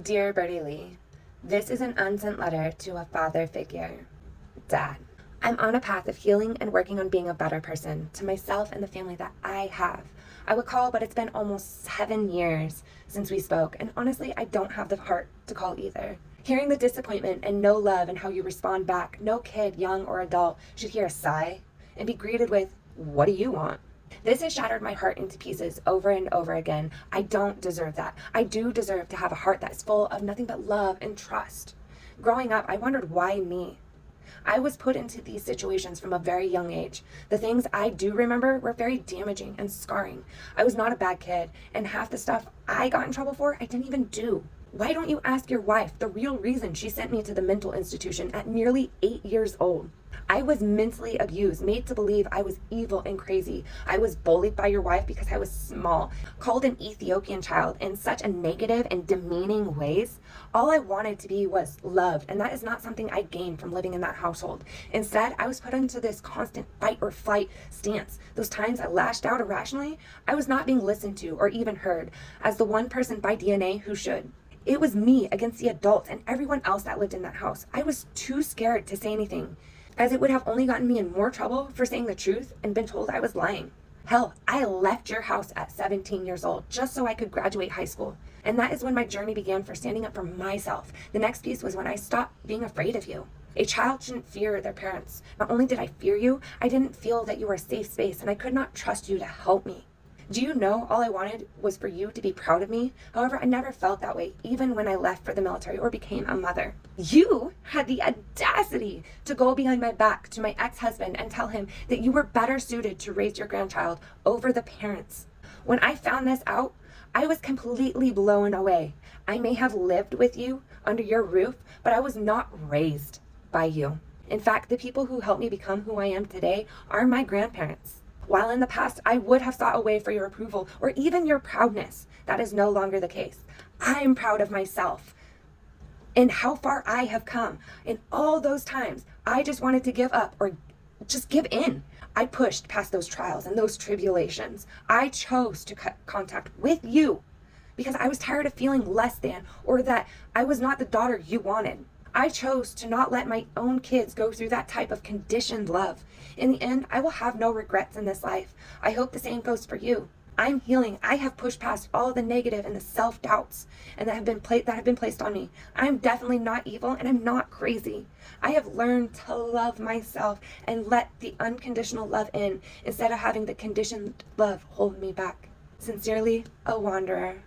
Dear Bertie Lee, this is an unsent letter to a father figure. Dad, I'm on a path of healing and working on being a better person to myself and the family that I have. I would call, but it's been almost 7 years since we spoke, and honestly, I don't have the heart to call either. Hearing the disappointment and no love and how you respond back, no kid, young or adult, should hear a sigh and be greeted with, "What do you want?" This has shattered my heart into pieces over and over again. I don't deserve that. I do deserve to have a heart that is full of nothing but love and trust. Growing up, I wondered why me. I was put into these situations from a very young age. The things I do remember were very damaging and scarring. I was not a bad kid, and half the stuff I got in trouble for, I didn't even do. Why don't you ask your wife the real reason she sent me to the mental institution at nearly 8 years old? I was mentally abused, made to believe I was evil and crazy. I was bullied by your wife because I was small, called an Ethiopian child in such a negative and demeaning ways. All I wanted to be was loved, and that is not something I gained from living in that household. Instead, I was put into this constant fight or flight stance. Those times I lashed out irrationally, I was not being listened to or even heard as the one person by DNA who should. It was me against the adults and everyone else that lived in that house. I was too scared to say anything, as it would have only gotten me in more trouble for saying the truth and been told I was lying. Hell, I left your house at 17 years old just so I could graduate high school. And that is when my journey began for standing up for myself. The next piece was when I stopped being afraid of you. A child shouldn't fear their parents. Not only did I fear you, I didn't feel that you were a safe space, and I could not trust you to help me. Do you know all I wanted was for you to be proud of me? However, I never felt that way, even when I left for the military or became a mother. You had the audacity to go behind my back to my ex-husband and tell him that you were better suited to raise your grandchild over the parents. When I found this out, I was completely blown away. I may have lived with you under your roof, but I was not raised by you. In fact, the people who helped me become who I am today are my grandparents. While in the past I would have sought a way for your approval or even your proudness, that is no longer the case. I am proud of myself and how far I have come. In all those times, I just wanted to give up or just give in. I pushed past those trials and those tribulations. I chose to cut contact with you because I was tired of feeling less than or that I was not the daughter you wanted. I chose to not let my own kids go through that type of conditioned love. In the end, I will have no regrets in this life. I hope the same goes for you. I'm healing. I have pushed past all the negative and the self-doubts and that have been placed on me. I'm definitely not evil and I'm not crazy. I have learned to love myself and let the unconditional love in instead of having the conditioned love hold me back. Sincerely, a wanderer.